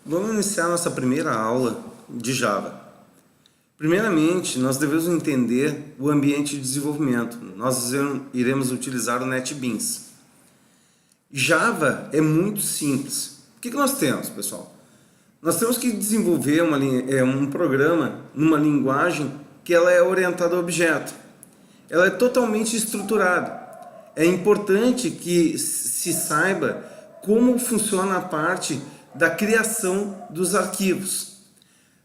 Vamos iniciar nossa primeira aula de Java. Primeiramente, nós devemos entender o ambiente de desenvolvimento. Nós iremos utilizar o NetBeans. Java é muito simples. O que nós temos, pessoal? Nós temos que desenvolver um programa numa linguagem que ela é orientada a objeto. Ela é totalmente estruturada. É importante que se saiba como funciona a parte da criação dos arquivos,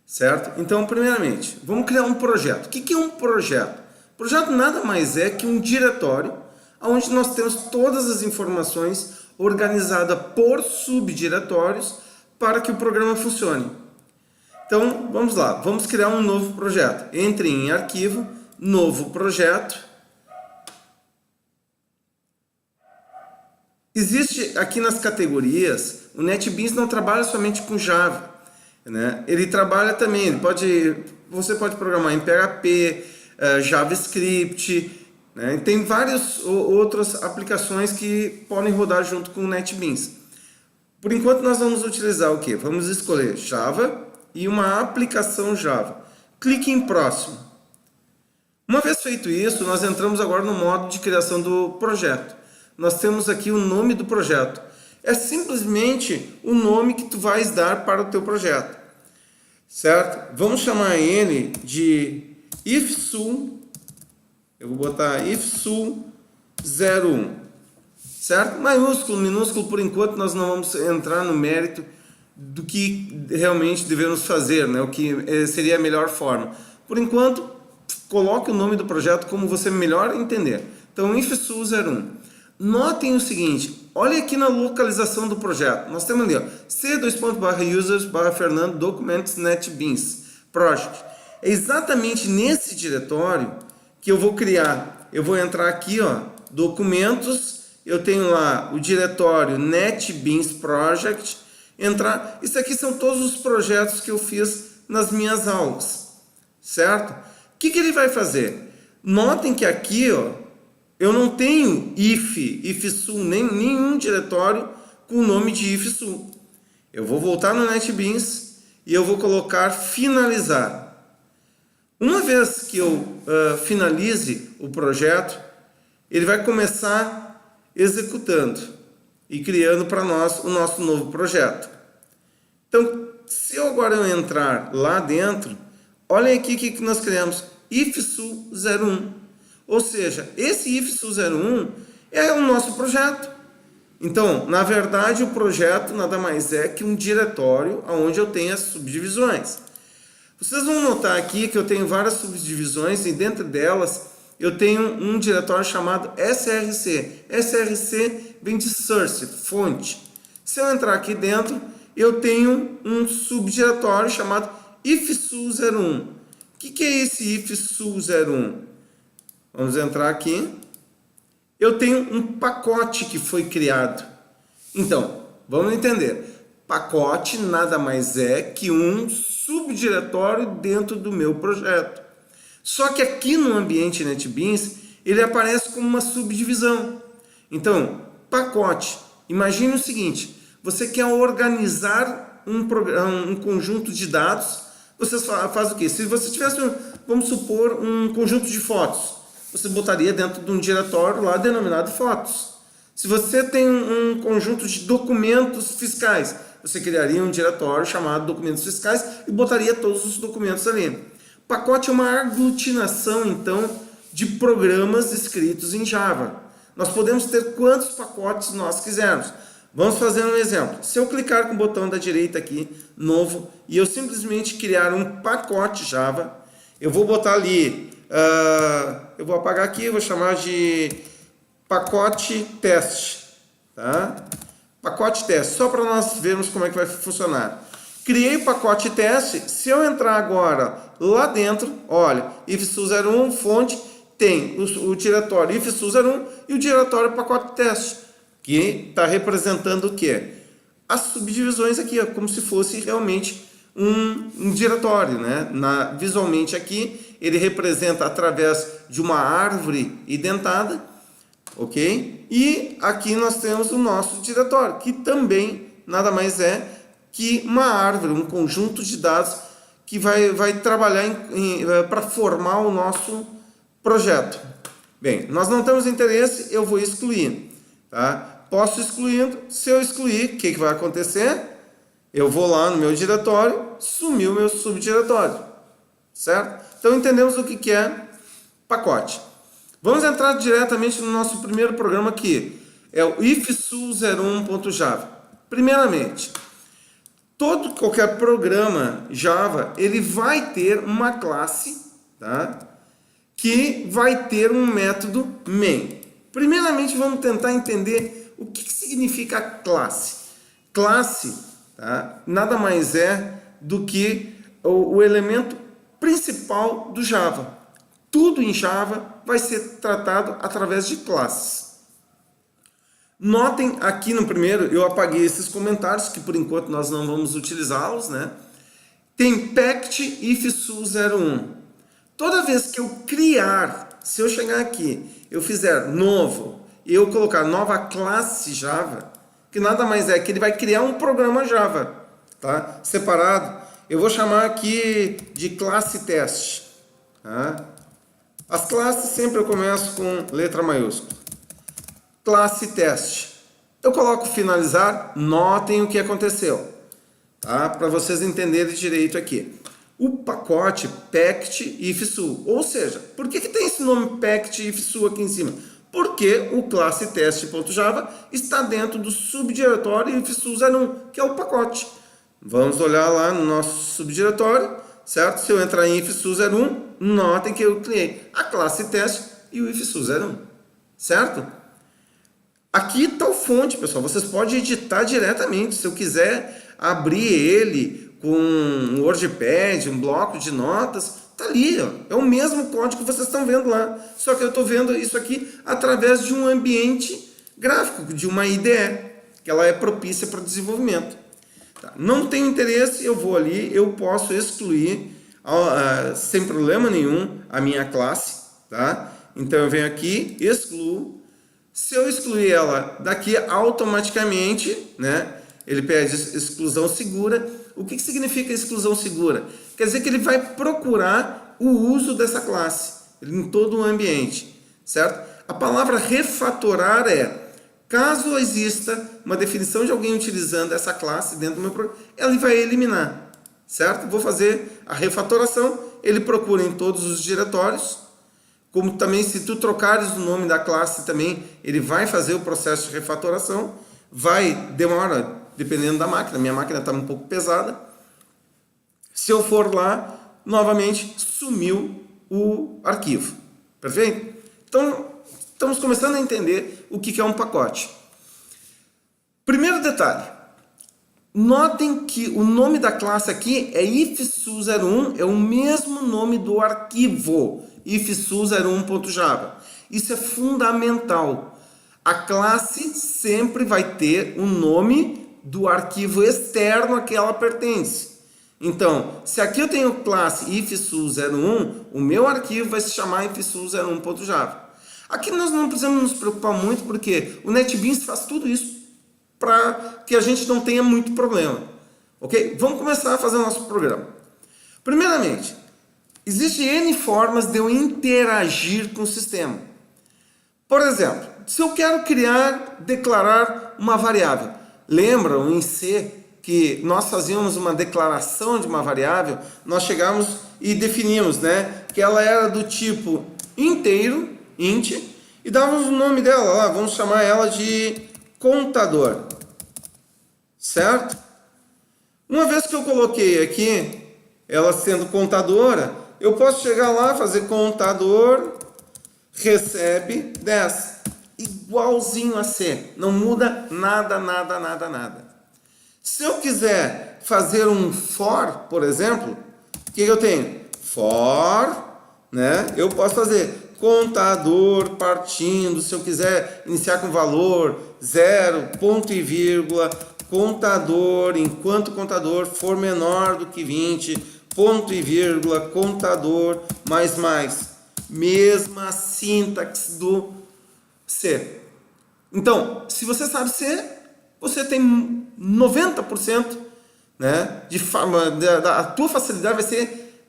certo? Então, primeiramente, vamos criar um projeto. O que é um projeto? Projeto nada mais é que um diretório onde nós temos todas as informações organizadas por subdiretórios para que o programa funcione. Então, vamos lá. Vamos criar um novo projeto. Entre em arquivo, novo projeto. Existe aqui nas categorias, o NetBeans não trabalha somente com Java, né? Ele trabalha também, você pode programar em PHP, JavaScript, né? Tem várias outras aplicações que podem rodar junto com o NetBeans. Por enquanto nós vamos utilizar o quê? Vamos escolher Java e uma aplicação Java. Clique em próximo. Uma vez feito isso, nós entramos agora no modo de criação do projeto. Nós temos aqui o nome do projeto. É simplesmente o nome que tu vais dar para o teu projeto, certo? Vamos chamar ele de ifsu. Eu vou botar ifsu01, certo? Maiúsculo, minúsculo, por enquanto nós não vamos entrar no mérito do que realmente devemos fazer, né? O que seria a melhor forma. Por enquanto, coloque o nome do projeto como você melhor entender. Então, ifsu01. Notem o seguinte, olha aqui na localização do projeto. Nós temos ali, ó, c:/users/fernando documents netbeans project. É exatamente nesse diretório que eu vou criar. Eu vou entrar aqui, ó, documentos, eu tenho lá o diretório netbeans project, entrar. Isso aqui são todos os projetos que eu fiz nas minhas aulas, certo? O que ele vai fazer? Notem que aqui, ó, eu não tenho ifsu, nenhum diretório com o nome de ifsu. Eu vou voltar no NetBeans e eu vou colocar finalizar. Uma vez que eu finalize o projeto, ele vai começar executando e criando para nós o nosso novo projeto. Então, se eu agora entrar lá dentro, olhem aqui o que nós criamos, ifsu01. Ou seja, esse ifsu01 é o nosso projeto. Então, na verdade, o projeto nada mais é que um diretório onde eu tenho as subdivisões. Vocês vão notar aqui que eu tenho várias subdivisões e dentro delas eu tenho um diretório chamado src. src vem de source, fonte. Se eu entrar aqui dentro, eu tenho um subdiretório chamado ifsu01. O que é esse ifsu01? Vamos entrar aqui. Eu tenho um pacote que foi criado. Então, vamos entender. Pacote nada mais é que um subdiretório dentro do meu projeto. Só que aqui no ambiente NetBeans, ele aparece como uma subdivisão. Então, pacote. Imagine o seguinte, você quer organizar um conjunto de dados, você faz o quê? Se você tivesse, vamos supor, um conjunto de fotos, você botaria dentro de um diretório lá denominado fotos. Se você tem um conjunto de documentos fiscais, você criaria um diretório chamado documentos fiscais e botaria todos os documentos ali. Pacote é uma aglutinação, então, de programas escritos em Java. Nós podemos ter quantos pacotes nós quisermos. Vamos fazer um exemplo. Se eu clicar com o botão da direita aqui, novo, e eu simplesmente criar um pacote Java, eu vou botar ali... eu vou apagar aqui, vou chamar de pacote teste, tá? Pacote teste, só para nós vermos como é que vai funcionar. Criei o pacote teste, se eu entrar agora lá dentro, olha, ifsu01, fonte, tem o diretório ifsu01 e o diretório pacote teste, que está representando o quê? As subdivisões aqui, ó, como se fosse realmente um diretório, né? Visualmente aqui, ele representa através de uma árvore indentada, ok? E aqui nós temos o nosso diretório, que também nada mais é que uma árvore, um conjunto de dados que vai trabalhar para formar o nosso projeto. Bem, nós não temos interesse, eu vou excluir. Tá? Posso excluindo, se eu excluir, o que vai acontecer? Eu vou lá no meu diretório, sumiu o meu subdiretório. Certo? Então entendemos o que é pacote. Vamos entrar diretamente no nosso primeiro programa aqui. É o ifsu01.java. Primeiramente, qualquer programa Java, ele vai ter uma classe, tá? Que vai ter um método main. Primeiramente, vamos tentar entender o que significa classe. Classe, tá? Nada mais é do que o elemento principal do Java. Tudo em Java vai ser tratado através de classes. Notem aqui no primeiro, eu apaguei esses comentários, que por enquanto nós não vamos utilizá-los, né? Tem pact ifsu01. Toda vez que eu criar, se eu chegar aqui, eu fizer novo, e eu colocar nova classe Java, que nada mais é que ele vai criar um programa Java, tá? Separado. Eu vou chamar aqui de classe teste. Tá? As classes sempre eu começo com letra maiúscula. Classe teste. Eu coloco finalizar, notem o que aconteceu. Tá? Para vocês entenderem direito aqui. O pacote pact ifsu. Ou seja, por que tem esse nome pact ifsu aqui em cima? Porque o classe teste.java está dentro do subdiretório ifsu01, que é o pacote. Vamos olhar lá no nosso subdiretório, certo? Se eu entrar em ifsu01, notem que eu criei a classe teste e o ifsu01, certo? Aqui está o fonte, pessoal. Vocês podem editar diretamente. Se eu quiser abrir ele com um WordPad, um bloco de notas, tá ali, ó. É o mesmo código que vocês estão vendo lá. Só que eu estou vendo isso aqui através de um ambiente gráfico, de uma IDE, que ela é propícia para desenvolvimento. Tá. Não tenho interesse, eu vou ali, eu posso excluir sem problema nenhum a minha classe. Tá? Então eu venho aqui, excluo. Se eu excluir ela daqui automaticamente, né, ele pede exclusão segura. O que significa exclusão segura? Quer dizer que ele vai procurar o uso dessa classe em todo o ambiente, certo? A palavra refatorar é, caso exista uma definição de alguém utilizando essa classe dentro do meu programa, ele vai eliminar, certo? Vou fazer a refatoração, ele procura em todos os diretórios, como também se tu trocares o nome da classe também, ele vai fazer o processo de refatoração, demora, dependendo da máquina, minha máquina está um pouco pesada. Se eu for lá, novamente sumiu o arquivo. Perfeito? Então, estamos começando a entender o que é um pacote. Primeiro detalhe. Notem que o nome da classe aqui é ifsu01, é o mesmo nome do arquivo, ifsu01.java. Isso é fundamental. A classe sempre vai ter o nome do arquivo externo a que ela pertence. Então, se aqui eu tenho classe ifsu01, o meu arquivo vai se chamar ifsu01.java. Aqui nós não precisamos nos preocupar muito, porque o NetBeans faz tudo isso para que a gente não tenha muito problema. Ok? Vamos começar a fazer o nosso programa. Primeiramente, existem N formas de eu interagir com o sistema. Por exemplo, se eu quero declarar uma variável. Lembram em C que nós fazíamos uma declaração de uma variável, nós chegamos e definimos, né, que ela era do tipo inteiro, int, e dávamos o nome dela lá, vamos chamar ela de contador, certo? Uma vez que eu coloquei aqui, ela sendo contadora, eu posso chegar lá, fazer contador, recebe 10, igualzinho a C, não muda nada, nada, nada, nada. Se eu quiser fazer um for, por exemplo, o que eu tenho? For, né? Eu posso fazer contador partindo, se eu quiser iniciar com valor 0, ponto e vírgula, contador, enquanto o contador for menor do que 20, ponto e vírgula, contador, mais. Mesma sintaxe do C. Então, se você sabe C, você tem 90% né? A tua facilidade vai ser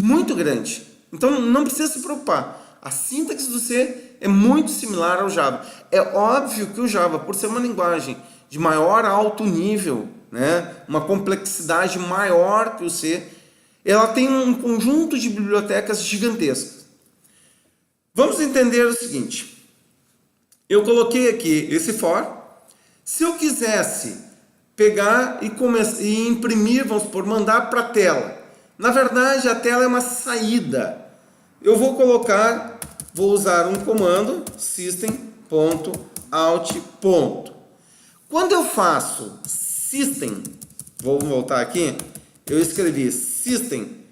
muito grande. Então não precisa se preocupar. A sintaxe do C é muito similar ao Java. É óbvio que o Java, por ser uma linguagem de maior alto nível, né, uma complexidade maior que o C, ela tem um conjunto de bibliotecas gigantescas. Vamos entender o seguinte. Eu coloquei aqui esse for. Se eu quisesse pegar e imprimir, vamos supor, mandar para a tela. Na verdade, a tela é uma saída. Eu vou usar um comando, system.out. Quando eu faço system, vou voltar aqui, eu escrevi system.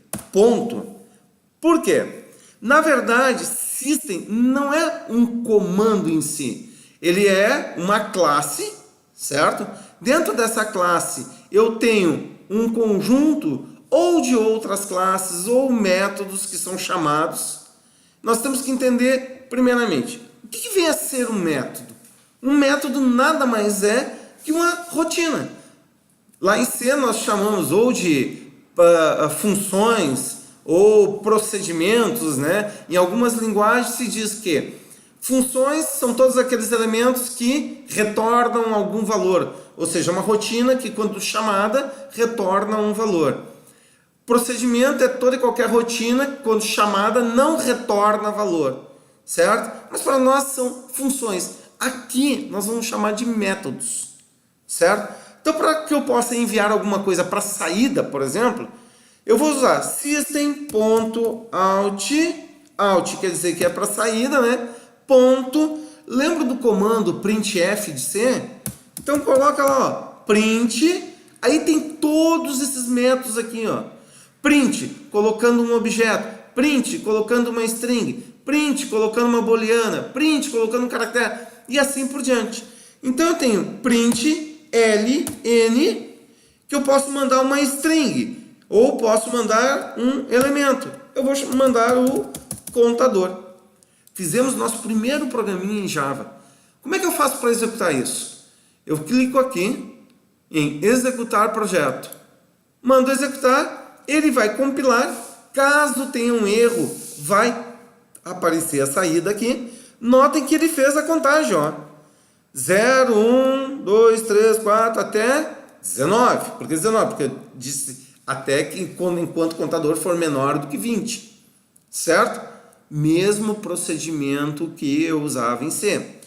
Por quê? Na verdade, system não é um comando em si. Ele é uma classe, certo? Dentro dessa classe, eu tenho um conjunto ou de outras classes ou métodos que são chamados. Nós temos que entender, primeiramente, o que vem a ser um método? Um método nada mais é que uma rotina. Lá em C nós chamamos ou de funções ou procedimentos, né? Em algumas linguagens se diz que funções são todos aqueles elementos que retornam algum valor, ou seja, uma rotina que quando chamada retorna um valor. Procedimento é toda e qualquer rotina que quando chamada não retorna valor, certo? Mas para nós são funções. Aqui nós vamos chamar de métodos, certo? Então para que eu possa enviar alguma coisa para saída, por exemplo, eu vou usar system.out, quer dizer que é para saída, né? Lembra do comando printf de C? Então coloca lá, ó, print, aí tem todos esses métodos aqui, ó. Print, colocando um objeto, print, colocando uma string, print, colocando uma booleana, print, colocando um caractere, e assim por diante. Então eu tenho print, ln, que eu posso mandar uma string, ou posso mandar um elemento. Eu vou mandar o contador. Fizemos nosso primeiro programinha em Java. Como é que eu faço para executar isso? Eu clico aqui em executar projeto. Mando executar, ele vai compilar. Caso tenha um erro, vai aparecer a saída aqui. Notem que ele fez a contagem, ó. 0, 1, 2, 3, 4, até 19. Por que 19? Porque eu disse até que enquanto o contador for menor do que 20. Certo? Mesmo procedimento que eu usava em C.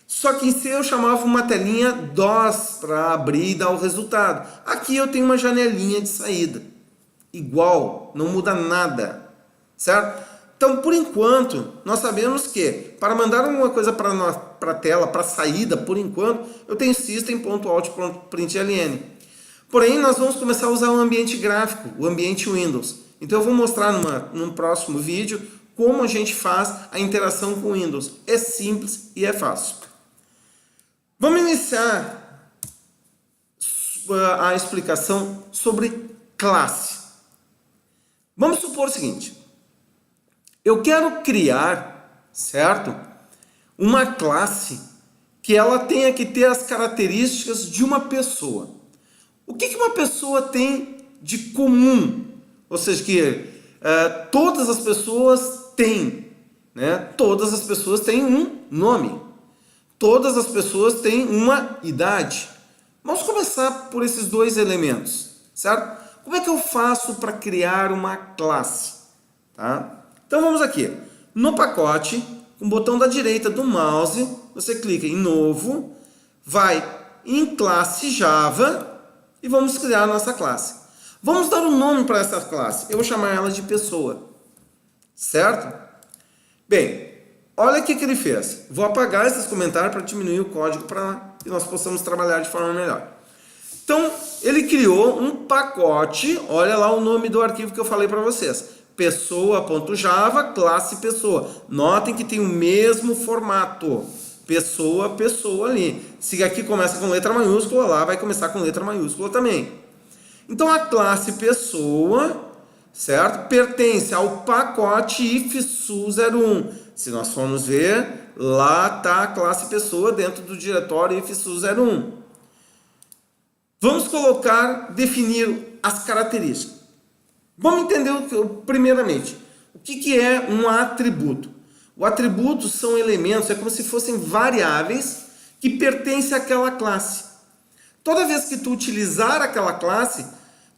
Só que em C eu chamava uma telinha DOS para abrir e dar o resultado. Aqui eu tenho uma janelinha de saída. Igual, não muda nada. Certo? Então, por enquanto, nós sabemos que para mandar alguma coisa para a tela, para a saída, por enquanto, eu tenho system.out.println. Porém, nós vamos começar a usar o ambiente gráfico, o ambiente Windows. Então, eu vou mostrar num próximo vídeo como a gente faz a interação com o Windows. É simples e é fácil. Vamos iniciar a explicação sobre classe. Vamos supor o seguinte. Eu quero criar, certo? Uma classe que ela tenha que ter as características de uma pessoa. O que uma pessoa tem de comum? Ou seja, que todas as pessoas têm, né? Todas as pessoas têm um nome. Todas as pessoas têm uma idade. Vamos começar por esses dois elementos, certo? Como é que eu faço para criar uma classe? Tá? Então vamos aqui. No pacote, com o botão da direita do mouse, você clica em novo, vai em classe Java e vamos criar a nossa classe. Vamos dar um nome para essa classe. Eu vou chamar ela de pessoa. Certo? Bem, olha o que ele fez. Vou apagar esses comentários para diminuir o código para que nós possamos trabalhar de forma melhor. Então, ele criou um pacote. Olha lá o nome do arquivo que eu falei para vocês. Pessoa.java, classe pessoa. Notem que tem o mesmo formato. Pessoa, pessoa ali. Se aqui começa com letra maiúscula, lá vai começar com letra maiúscula também. Então, a classe pessoa, certo? Pertence ao pacote ifsu01. Se nós formos ver, lá está a classe pessoa dentro do diretório ifsu01. Vamos colocar, definir as características. Vamos entender primeiramente o que é um atributo. O atributo são elementos, é como se fossem variáveis que pertencem àquela classe. Toda vez que tu utilizar aquela classe,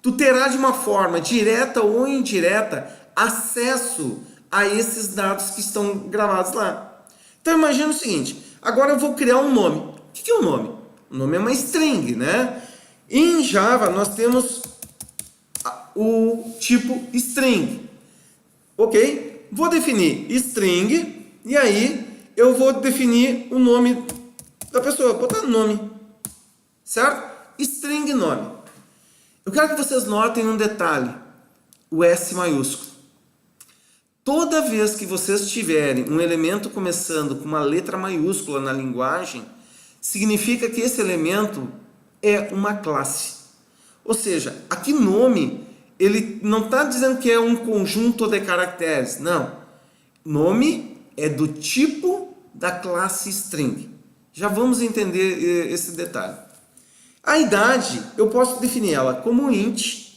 tu terá de uma forma direta ou indireta acesso a esses dados que estão gravados lá. Então imagina o seguinte, agora eu vou criar um nome. O que é um nome? O nome é uma string, né? Em Java nós temos o tipo string, ok? Vou definir string e aí eu vou definir o nome da pessoa, botar nome, certo? String nome. Eu quero que vocês notem um detalhe, o S maiúsculo. Toda vez que vocês tiverem um elemento começando com uma letra maiúscula na linguagem, significa que esse elemento é uma classe. Ou seja, aqui nome, ele não está dizendo que é um conjunto de caracteres, não. Nome é do tipo da classe string. Já vamos entender esse detalhe. A idade, eu posso definir ela como int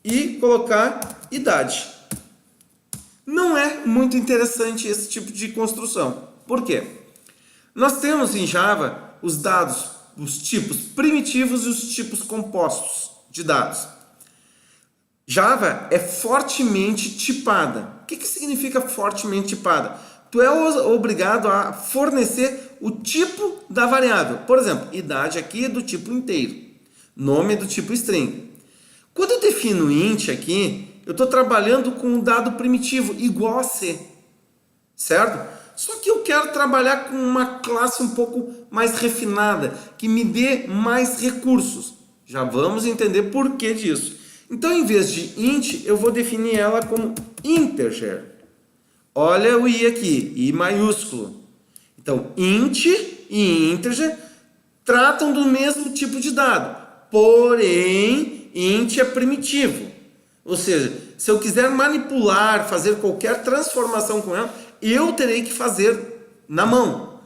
e colocar idade. Não é muito interessante esse tipo de construção. Por quê? Nós temos em Java os dados, os tipos primitivos e os tipos compostos de dados. Java é fortemente tipada. O que significa fortemente tipada? Tu é obrigado a fornecer o tipo da variável. Por exemplo, idade aqui é do tipo inteiro. Nome é do tipo string. Quando eu defino int aqui, eu estou trabalhando com um dado primitivo igual a C. Certo? Só que eu quero trabalhar com uma classe um pouco mais refinada, que me dê mais recursos. Já vamos entender por que disso. Então, em vez de int, eu vou definir ela como integer. Olha o i aqui, i maiúsculo. Então, int e integer tratam do mesmo tipo de dado, porém, int é primitivo. Ou seja, se eu quiser manipular, fazer qualquer transformação com ela, eu terei que fazer na mão.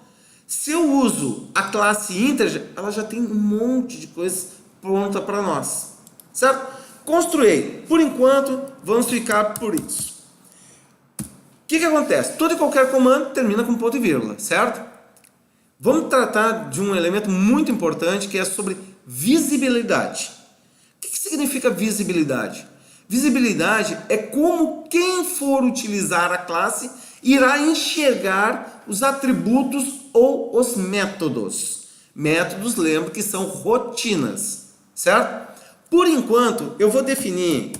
Se eu uso a classe integer, ela já tem um monte de coisas pronta para nós. Certo? Construí. Por enquanto, vamos ficar por isso. O que acontece? Todo e qualquer comando termina com ponto e vírgula, certo? Vamos tratar de um elemento muito importante que é sobre visibilidade. O que significa visibilidade? Visibilidade é como quem for utilizar a classe irá enxergar os atributos ou os métodos. Métodos, lembra que são rotinas, certo? Por enquanto, eu vou definir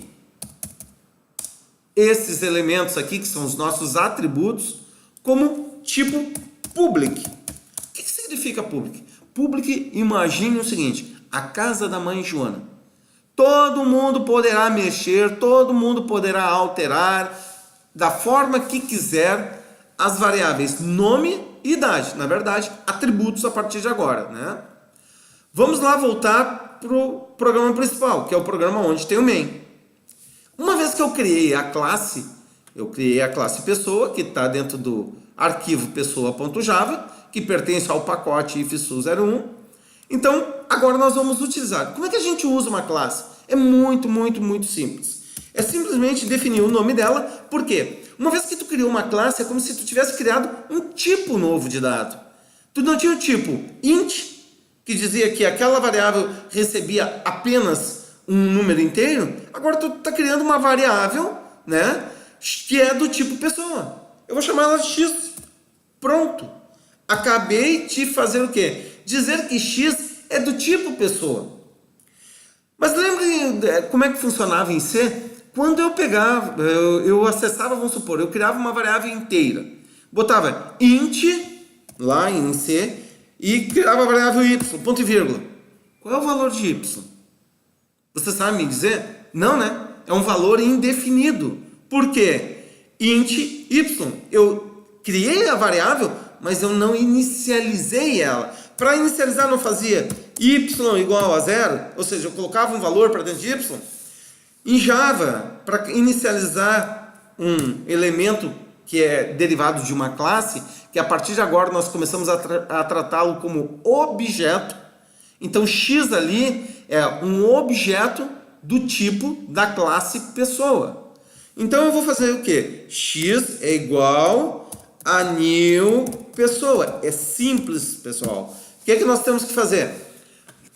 esses elementos aqui, que são os nossos atributos, como tipo public. O que significa public? Public, imagine o seguinte, a casa da mãe Joana. Todo mundo poderá mexer, todo mundo poderá alterar, da forma que quiser, as variáveis nome e idade. Na verdade, atributos a partir de agora, né? Vamos lá voltar para o programa principal, que é o programa onde tem o main. Uma vez que eu criei a classe pessoa, que está dentro do arquivo pessoa.java, que pertence ao pacote ifsu01. Então, agora nós vamos utilizar. Como é que a gente usa uma classe? É muito simples. É simplesmente definir o nome dela. Por quê? Uma vez que tu criou uma classe, é como se tu tivesse criado um tipo novo de dado. Tu não tinha o tipo int, que dizia que aquela variável recebia apenas um número inteiro. Agora tu está criando uma variável, né, que é do tipo pessoa. Eu vou chamar ela de x. Pronto. Acabei de fazer o quê? Dizer que x é do tipo pessoa. Mas lembre como é que funcionava em C? Quando eu pegava, eu acessava, vamos supor, eu criava uma variável inteira. Botava int, lá em C, e criava a variável y, ponto e vírgula. Qual é o valor de y? Você sabe me dizer? Não, né? É um valor indefinido. Por quê? Int y. Eu criei a variável, mas eu não inicializei ela. Para inicializar, não fazia y igual a 0, ou seja, eu colocava um valor para dentro de y. Em Java, para inicializar um elemento que é derivado de uma classe, que a partir de agora nós começamos a tratá-lo como objeto. Então, x ali é um objeto do tipo da classe pessoa. Então eu vou fazer o quê? X é igual a new pessoa. É simples, pessoal. O que é que nós temos que fazer?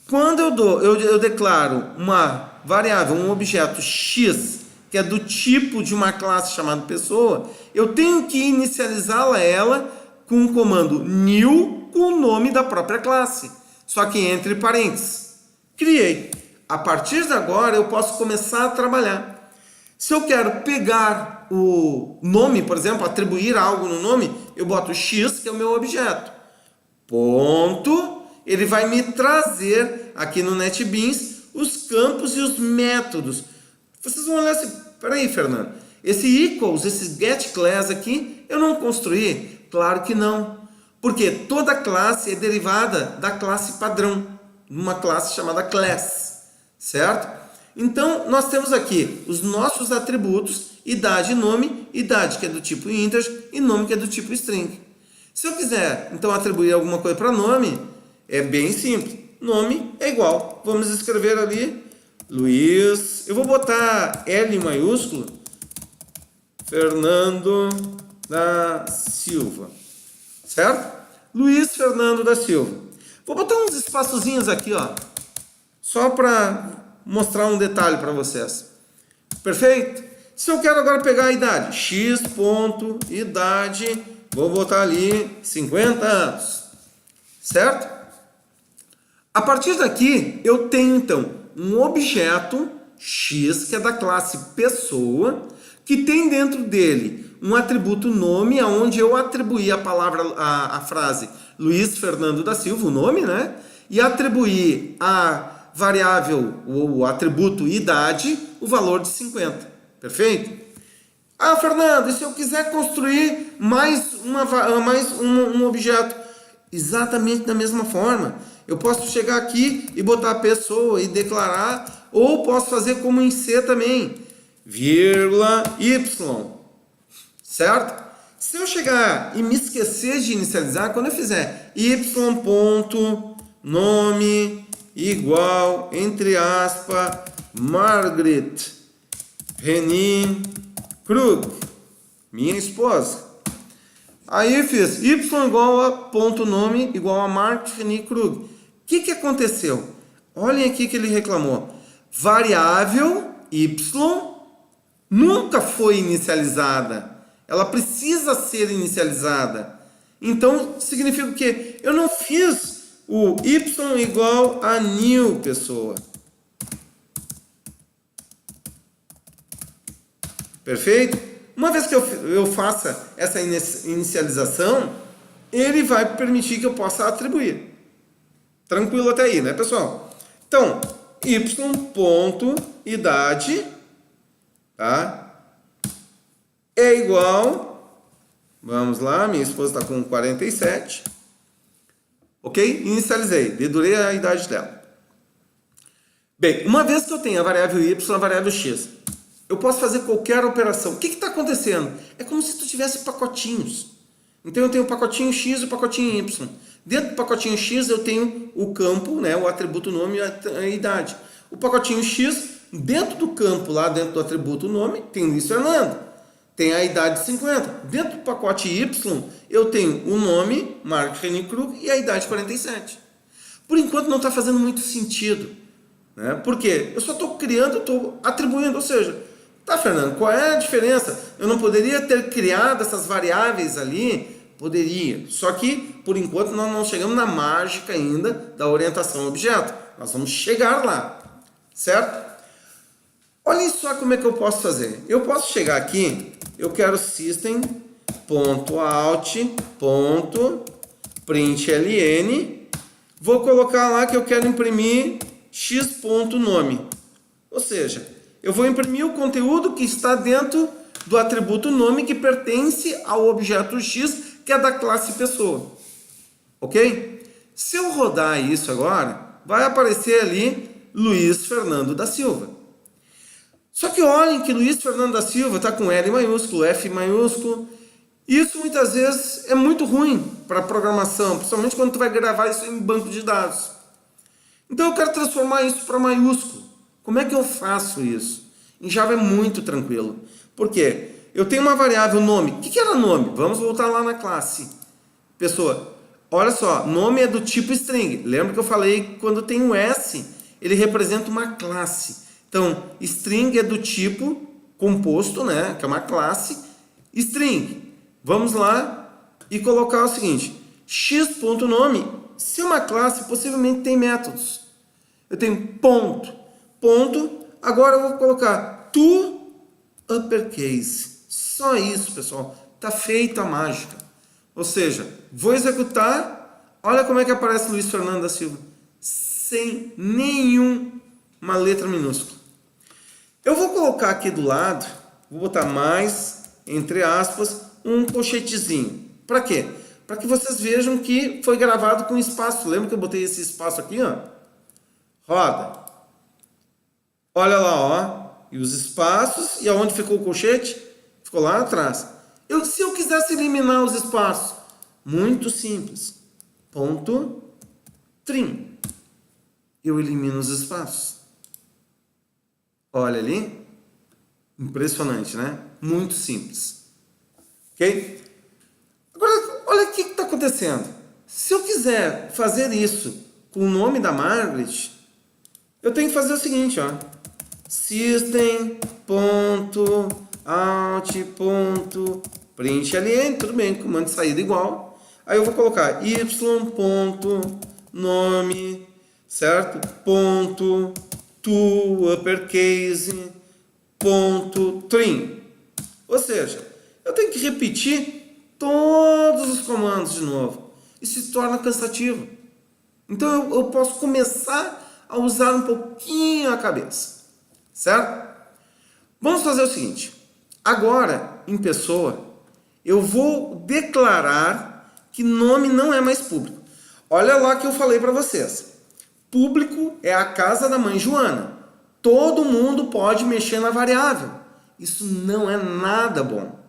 Quando eu declaro uma variável, um objeto X, que é do tipo de uma classe chamada pessoa, eu tenho que inicializá-la com o comando new com o nome da própria classe, só que entre parênteses. Criei. A partir de agora eu posso começar a trabalhar. Se eu quero pegar o nome, por exemplo, atribuir algo no nome, eu boto X, que é o meu objeto. Ponto. Ele vai me trazer aqui no NetBeans os campos e os métodos. Vocês vão olhar assim, peraí, Fernando, esse equals, esse getClass aqui, eu não construí? Claro que não. Porque toda classe é derivada da classe padrão, uma classe chamada class, certo? Então, nós temos aqui os nossos atributos, idade e nome, idade que é do tipo integer e nome que é do tipo string. Se eu quiser, então, atribuir alguma coisa para nome, é bem simples. Nome é igual. Vamos escrever ali, Luiz, eu vou botar L maiúsculo, Fernando da Silva, certo? Luiz Fernando da Silva. Vou botar uns espaçozinhos aqui, ó, só para mostrar um detalhe para vocês. Perfeito? Se eu quero agora pegar a idade, x ponto idade, vou botar ali 50 anos, certo? A partir daqui, eu tenho então um objeto X, que é da classe pessoa, que tem dentro dele um atributo nome, onde eu atribuí a palavra, a frase Luiz Fernando da Silva, o nome, né? E atribuí a variável, o atributo idade, o valor de 50. Perfeito? Ah, Fernando, e se eu quiser construir mais um objeto? Exatamente da mesma forma. Eu posso chegar aqui e botar a pessoa e declarar, ou posso fazer como em C também, vírgula y, certo? Se eu chegar e me esquecer de inicializar, quando eu fizer y ponto nome igual, entre aspas, Margaret Reni Krug, minha esposa. Aí eu fiz y igual a ponto nome igual a Margaret Reni Krug. O que aconteceu? Olhem aqui que ele reclamou. Variável y nunca foi inicializada. Ela precisa ser inicializada. Então, significa o quê? Eu não fiz o y igual a new pessoa. Perfeito? Uma vez que eu faça essa inicialização, ele vai permitir que eu possa atribuir. Tranquilo até aí, né, pessoal? Então, y.idade, tá? É igual, vamos lá, minha esposa está com 47, ok? Inicializei, dedurei a idade dela. Bem, uma vez que eu tenho a variável y e a variável x, eu posso fazer qualquer operação. O que está acontecendo? É como se tu tivesse pacotinhos. Então eu tenho o pacotinho x e o pacotinho y. Dentro do pacotinho x eu tenho o campo, né, o atributo nome e a idade. O pacotinho x, dentro do campo, lá dentro do atributo nome, tem Luiz Fernando. Tem a idade de 50. Dentro do pacote y, eu tenho o nome, Margaret Reni Krug, e a idade 47. Por enquanto não está fazendo muito sentido. Né? Por quê? Eu só estou criando, estou atribuindo, ou seja, tá, Fernando, qual é a diferença? Eu não poderia ter criado essas variáveis ali? Poderia. Só que, por enquanto, nós não chegamos na mágica ainda da orientação a objeto. Nós vamos chegar lá. Certo? Olhem só como é que eu posso fazer. Eu posso chegar aqui, eu quero system.out.println, vou colocar lá que eu quero imprimir x.nome. Ou seja, eu vou imprimir o conteúdo que está dentro do atributo nome que pertence ao objeto x, que é da classe pessoa. Ok? Se eu rodar isso agora, vai aparecer ali Luiz Fernando da Silva. Só que olhem que Luiz Fernando da Silva está com L maiúsculo, F maiúsculo. Isso muitas vezes é muito ruim para programação, principalmente quando tu vai gravar isso em banco de dados. Então eu quero transformar isso para maiúsculo. Como é que eu faço isso? Em Java é muito tranquilo. Por quê? Eu tenho uma variável nome. O que era nome? Vamos voltar lá na classe. Pessoa, olha só, nome é do tipo string. Lembra que eu falei que quando tem um S, ele representa uma classe. Então, string é do tipo composto, né? Que é uma classe. String. Vamos lá e colocar o seguinte. X.nome, se é uma classe, possivelmente tem métodos. Eu tenho ponto. Ponto. Agora eu vou colocar to uppercase. Só isso, pessoal. Tá feita a mágica. Ou seja, vou executar. Olha como é que aparece Luiz Fernando da Silva. Sem nenhuma letra minúscula. Eu vou colocar aqui do lado, vou botar mais, entre aspas, um colchetezinho. Para quê? Para que vocês vejam que foi gravado com espaço. Lembra que eu botei esse espaço aqui, ó? Roda. Olha lá, ó. E os espaços. E aonde ficou o colchete? Ficou lá atrás. Se eu quisesse eliminar os espaços, muito simples. Ponto trim. Eu elimino os espaços. Olha ali. Impressionante, né? Muito simples. Ok? Agora, olha o que está acontecendo. Se eu quiser fazer isso com o nome da Margaret, eu tenho que fazer o seguinte, ó. System.out.println, tudo bem, comando de saída igual. Aí eu vou colocar y.nome, certo? Ponto to uppercase, ponto trim. Ou seja, eu tenho que repetir todos os comandos de novo. Isso se torna cansativo. Então eu posso começar a usar um pouquinho a cabeça. Certo? Vamos fazer o seguinte. Agora, em pessoa, eu vou declarar que nome não é mais público. Olha lá que eu falei para vocês. Público é a casa da mãe Joana. Todo mundo pode mexer na variável. Isso não é nada bom,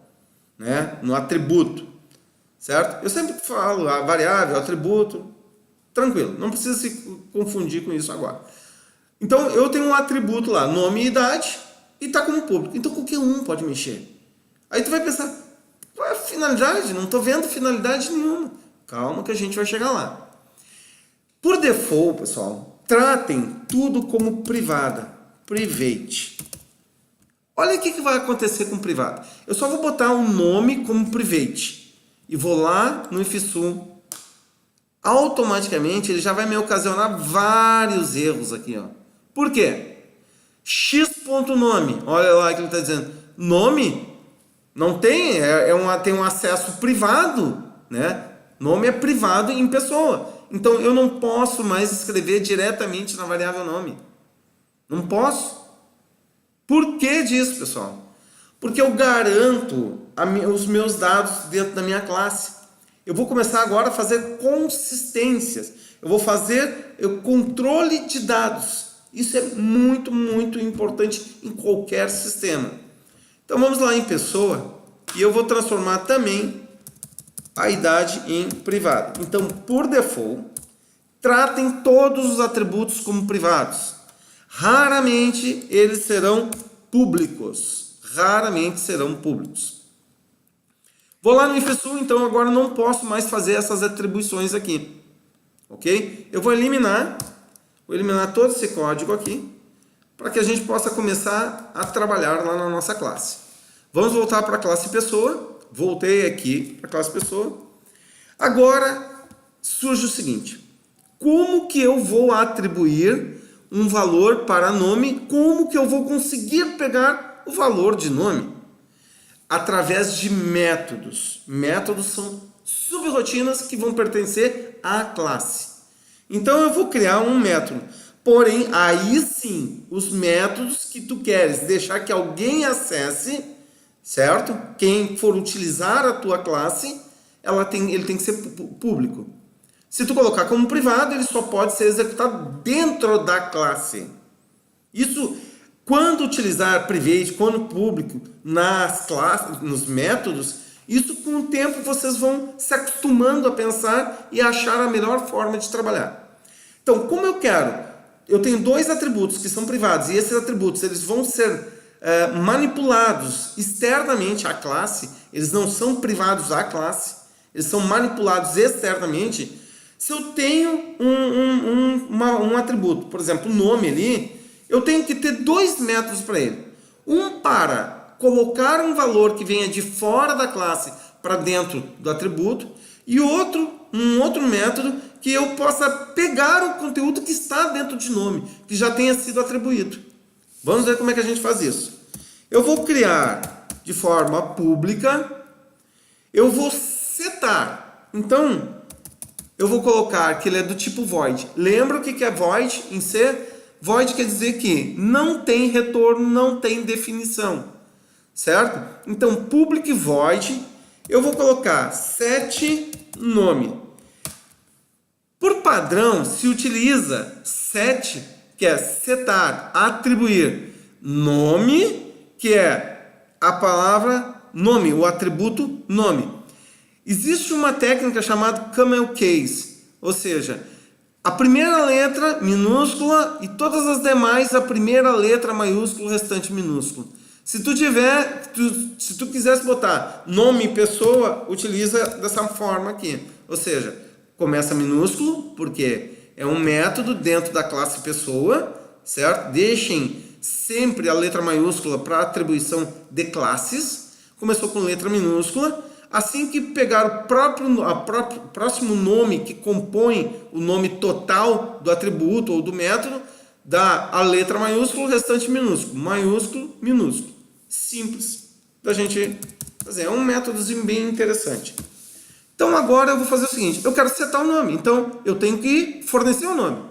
né? No atributo, certo? Eu sempre falo a variável, atributo, tranquilo. Não precisa se confundir com isso agora. Então, eu tenho um atributo lá, nome e idade, e está como público. Então, qualquer um pode mexer. Aí tu vai pensar, qual é a finalidade? Não estou vendo finalidade nenhuma. Calma que a gente vai chegar lá. Por default, pessoal, tratem tudo como privada. Private. Olha o que vai acontecer com privada. Eu só vou botar um nome como private. E vou lá no ifsum. Automaticamente, ele já vai me ocasionar vários erros aqui, ó. Por quê? X.nome, olha lá que ele está dizendo, nome não tem, tem um acesso privado, né? Nome é privado em pessoa, então eu não posso mais escrever diretamente na variável nome, não posso. Por que disso, pessoal? Porque eu garanto os meus dados dentro da minha classe. Eu vou começar agora a fazer consistências, eu vou fazer o controle de dados. Isso é muito, muito importante em qualquer sistema. Então vamos lá em pessoa e eu vou transformar também a idade em privada. Então, por default, tratem todos os atributos como privados. Raramente eles serão públicos. Raramente serão públicos. Vou lá no ifsum, então agora não posso mais fazer essas atribuições aqui. Ok? Eu vou eliminar todo esse código aqui, para que a gente possa começar a trabalhar lá na nossa classe. Vamos voltar para a classe pessoa. Voltei aqui para a classe pessoa. Agora surge o seguinte. Como que eu vou atribuir um valor para nome? Como que eu vou conseguir pegar o valor de nome? Através de métodos. Métodos são subrotinas que vão pertencer à classe. Então eu vou criar um método. Porém, aí sim, os métodos que tu queres deixar que alguém acesse, certo? Quem for utilizar a tua classe, ele tem que ser público. Se tu colocar como privado, ele só pode ser executado dentro da classe. Isso, quando utilizar private, quando público, nas classes, nos métodos, isso com o tempo vocês vão se acostumando a pensar e achar a melhor forma de trabalhar. Então, como eu quero eu tenho dois atributos que são privados, e esses atributos eles vão ser manipulados externamente à classe, eles não são privados à classe, eles são manipulados externamente. Se eu tenho um atributo, por exemplo, o nome ali, eu tenho que ter dois métodos para ele. Um para colocar um valor que venha de fora da classe para dentro do atributo, e um outro método que eu possa pegar o conteúdo que está dentro de nome, que já tenha sido atribuído. Vamos ver como é que a gente faz isso. Eu vou criar de forma pública, eu vou setar. Então, eu vou colocar que ele é do tipo void. Lembra o que é void em C? Void quer dizer que não tem retorno, não tem definição, certo? Então, public void, eu vou colocar set nome. Por padrão, se utiliza set, que é setar, atribuir nome, que é a palavra nome, o atributo nome. Existe uma técnica chamada camel case, ou seja, a primeira letra minúscula e todas as demais a primeira letra maiúscula, o restante minúsculo. Se tu quisesse botar nome pessoa, utiliza dessa forma aqui. Ou seja, começa minúsculo, porque é um método dentro da classe pessoa, certo? Deixem sempre a letra maiúscula para atribuição de classes. Começou com letra minúscula. Assim que pegar o próximo nome que compõe o nome total do atributo ou do método, dá a letra maiúscula, o restante minúsculo. Maiúsculo, minúsculo. Simples da gente fazer. É um métodozinho bem interessante. Então agora eu vou fazer o seguinte, eu quero setar o nome, então eu tenho que fornecer o nome.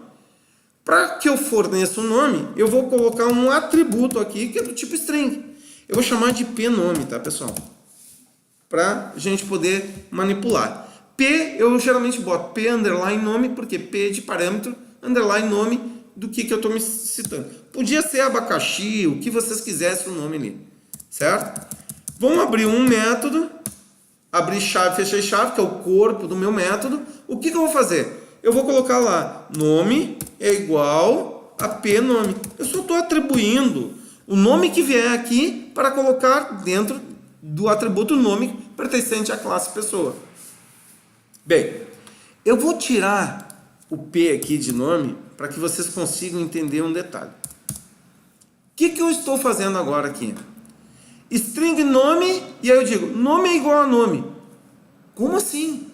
Para que eu forneça o nome, eu vou colocar um atributo aqui que é do tipo string. Eu vou chamar de pNome, tá, pessoal? Para a gente poder manipular. P, eu geralmente boto P underline nome, porque P de parâmetro, underline nome do que eu estou me citando. Podia ser abacaxi, o que vocês quisessem o nome ali, certo? Vamos abrir um método, abrir chave, fechar chave, que é o corpo do meu método. O que eu vou fazer? Eu vou colocar lá, nome é igual a pNome. Eu só estou atribuindo o nome que vier aqui para colocar dentro do atributo nome pertencente à classe pessoa. Bem, eu vou tirar o P aqui de nome para que vocês consigam entender um detalhe. O que eu estou fazendo agora aqui? String nome, e aí eu digo, nome é igual a nome. Como assim?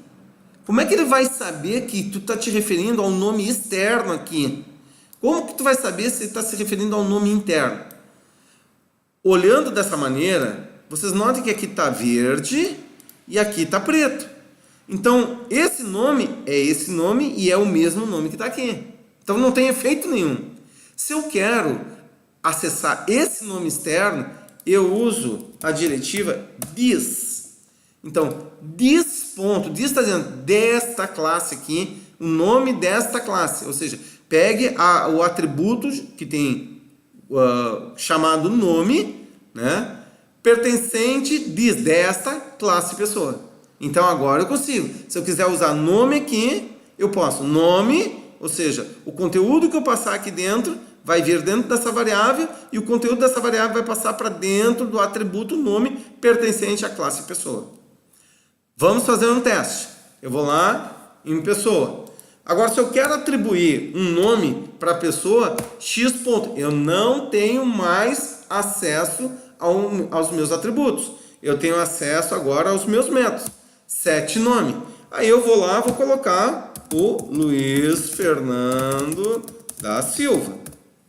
Como é que ele vai saber que tu está te referindo ao nome externo aqui? Como que tu vai saber se está se referindo ao nome interno? Olhando dessa maneira, vocês notem que aqui está verde e aqui está preto. Então, esse nome é esse nome e é o mesmo nome que está aqui. Então, não tem efeito nenhum. Se eu quero acessar esse nome externo, eu uso a diretiva this. Então, this está dizendo desta classe aqui, o nome desta classe. Ou seja, pegue o atributo que tem chamado nome, né? Pertencente desta classe pessoa. Então agora eu consigo. Se eu quiser usar nome aqui, eu posso. Nome, ou seja, o conteúdo que eu passar aqui dentro vai vir dentro dessa variável e o conteúdo dessa variável vai passar para dentro do atributo nome pertencente à classe pessoa. Vamos fazer um teste. Eu vou lá em pessoa. Agora, se eu quero atribuir um nome para a pessoa, x ponto, eu não tenho mais acesso aos meus atributos. Eu tenho acesso agora aos meus métodos. Set nome. Aí eu vou lá, vou colocar o Luiz Fernando da Silva.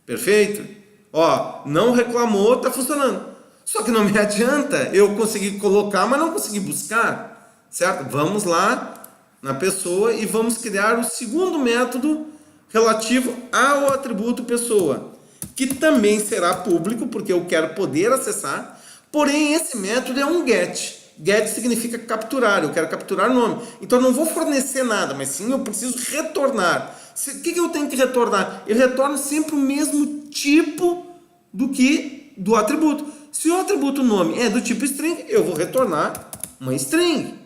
Perfeito? Ó, não reclamou, tá funcionando. Só que não me adianta eu conseguir colocar, mas não conseguir buscar, certo? Vamos lá na pessoa e vamos criar o segundo método relativo ao atributo pessoa, que também será público, porque eu quero poder acessar, porém esse método é um get. Get significa capturar, eu quero capturar nome. Então eu não vou fornecer nada, mas sim eu preciso retornar. O que eu tenho que retornar? Eu retorno sempre o mesmo tipo do atributo. Se o atributo nome é do tipo string, eu vou retornar uma string,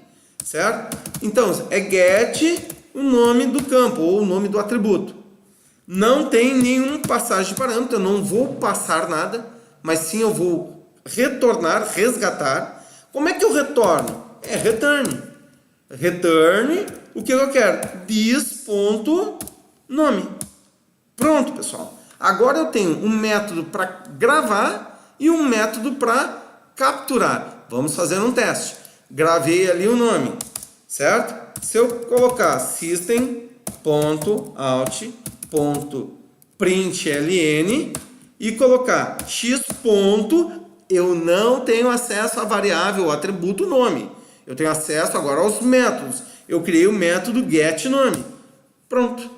certo? Então é get o nome do campo ou o nome do atributo. Não tem nenhum passagem de parâmetro, eu não vou passar nada, mas sim eu vou retornar, resgatar. Como é que eu retorno? É return. Return, o que eu quero? This.nome. Pronto, pessoal. Agora eu tenho um método para gravar e um método para capturar. Vamos fazer um teste. Gravei ali o nome, certo? Se eu colocar system.out.println e colocar x ponto, eu não tenho acesso à variável, ao atributo nome. Eu tenho acesso agora aos métodos. Eu criei o método getNome. Pronto.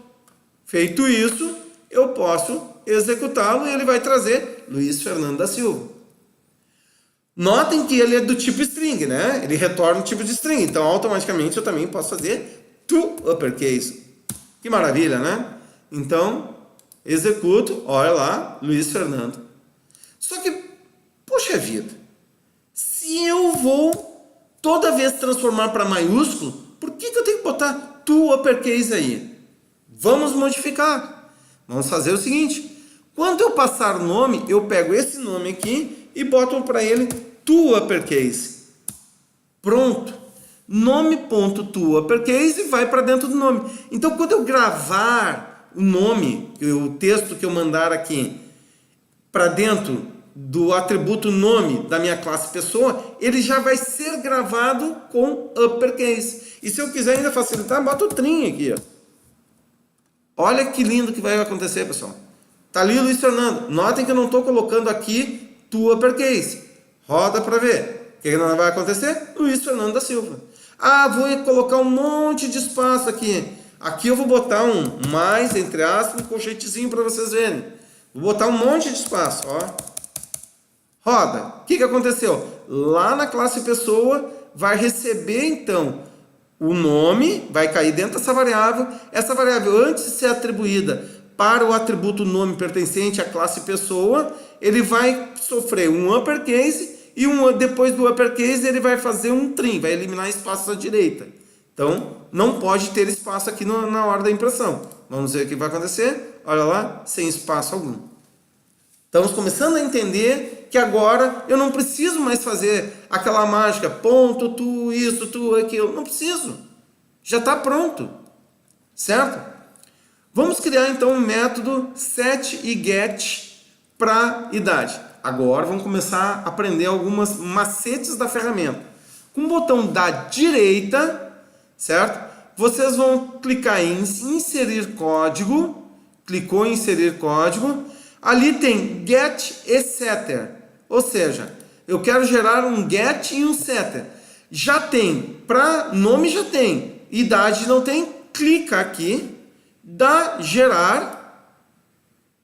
Feito isso, eu posso executá-lo e ele vai trazer Luiz Fernando da Silva. Notem que ele é do tipo string, né? Ele retorna o tipo de string. Então, automaticamente, eu também posso fazer to uppercase. Que maravilha, né? Então, executo, olha lá, Luiz Fernando. Só que, poxa vida, se eu vou toda vez transformar para maiúsculo, por que eu tenho que botar to uppercase aí? Vamos modificar. Vamos fazer o seguinte. Quando eu passar o nome, eu pego esse nome aqui e boto para ele to uppercase. Pronto. Nome.toUppercase vai para dentro do nome. Então, quando eu gravar o nome, o texto que eu mandar aqui, para dentro do atributo nome da minha classe pessoa, ele já vai ser gravado com uppercase. E se eu quiser ainda facilitar, bota o trim aqui, ó. Olha que lindo que vai acontecer, pessoal. Tá ali o Luiz Fernando. Notem que eu não estou colocando aqui to uppercase. Roda para ver. O que não vai acontecer? Luiz Fernando da Silva. Ah, vou colocar um monte de espaço aqui. Aqui eu vou botar um mais, entre aspas, um colchetezinho para vocês verem. Vou botar um monte de espaço, ó. Roda. O que aconteceu? Lá na classe pessoa vai receber, então, o nome, vai cair dentro dessa variável. Essa variável, antes de ser atribuída para o atributo nome pertencente à classe pessoa, ele vai sofrer um uppercase e depois do uppercase ele vai fazer um trim, vai eliminar espaço à direita. Então, não pode ter espaço aqui na hora da impressão. Vamos ver o que vai acontecer. Olha lá, sem espaço algum. Estamos começando a entender que agora eu não preciso mais fazer aquela mágica, ponto, tu, isso, tu, aquilo. Não preciso. Já está pronto. Certo? Vamos criar então um método set e get para idade. Agora vamos começar a aprender algumas macetes da ferramenta. Com o botão da direita, certo? Vocês vão clicar em inserir código. Clicou em inserir código. Ali tem get e setter. Ou seja, eu quero gerar um get e um setter. Já tem. Para nome já tem. Idade não tem. Clica aqui. Dá gerar.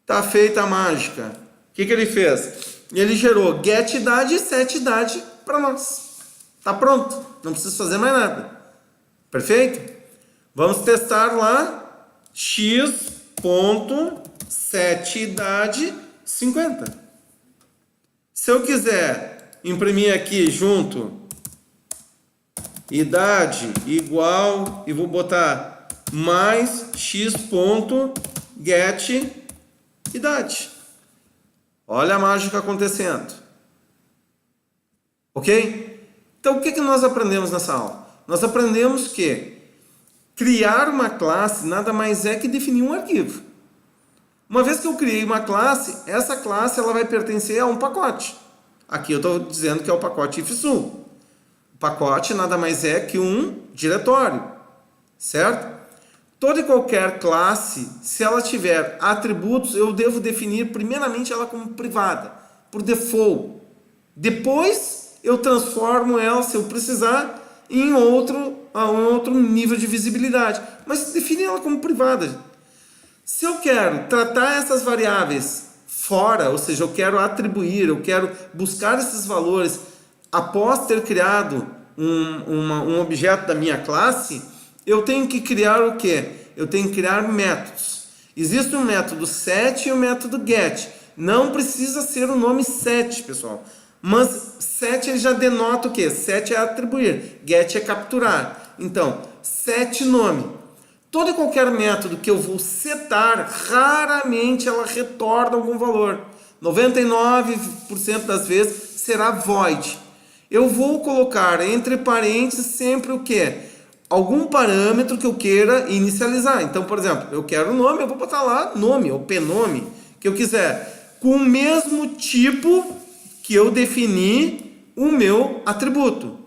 Tá feita a mágica. O que ele fez? Ele gerou get idade e set idade para nós. Tá pronto. Não preciso fazer mais nada. Perfeito? Vamos testar lá. x.set idade 50. Se eu quiser imprimir aqui junto idade igual e vou botar mais x.get idade. Olha a mágica acontecendo. Ok? Então o que nós aprendemos nessa aula? Nós aprendemos que criar uma classe nada mais é que definir um arquivo. Uma vez que eu criei uma classe, essa classe ela vai pertencer a um pacote. Aqui eu estou dizendo que é o pacote ifsu. O pacote nada mais é que um diretório, certo? Toda e qualquer classe, se ela tiver atributos, eu devo definir primeiramente ela como privada, por default. Depois eu transformo ela, se eu precisar, em outro nível de visibilidade. Mas define ela como privada. Se eu quero tratar essas variáveis fora, ou seja, eu quero atribuir, eu quero buscar esses valores após ter criado um objeto da minha classe, eu tenho que criar o quê? Eu tenho que criar métodos. Existe um método set e um método get. Não precisa ser o nome set, pessoal. Mas set ele já denota o quê? Set é atribuir, get é capturar. Então, set nome. Todo e qualquer método que eu vou setar, raramente ela retorna algum valor. 99% das vezes será void. Eu vou colocar entre parênteses sempre o que? Algum parâmetro que eu queira inicializar. Então, por exemplo, eu quero o nome, eu vou botar lá nome, ou pnome, que eu quiser. Com o mesmo tipo que eu defini o meu atributo.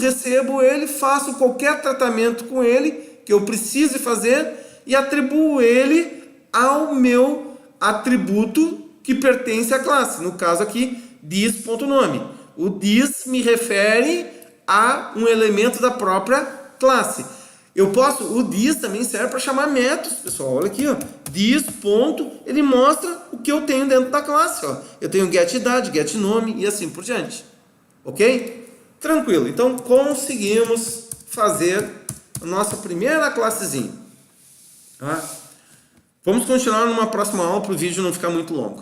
Recebo ele, faço qualquer tratamento com ele que eu precise fazer e atribuo ele ao meu atributo que pertence à classe. No caso aqui, this.nome. O this me refere a um elemento da própria classe. O this também serve para chamar métodos, pessoal. Olha aqui, ó. This ponto, ele mostra o que eu tenho dentro da classe, ó. Eu tenho get idade, get nome e assim por diante. Ok? Tranquilo. Então conseguimos fazer a nossa primeira classezinha. Tá? Vamos continuar numa próxima aula para o vídeo não ficar muito longo.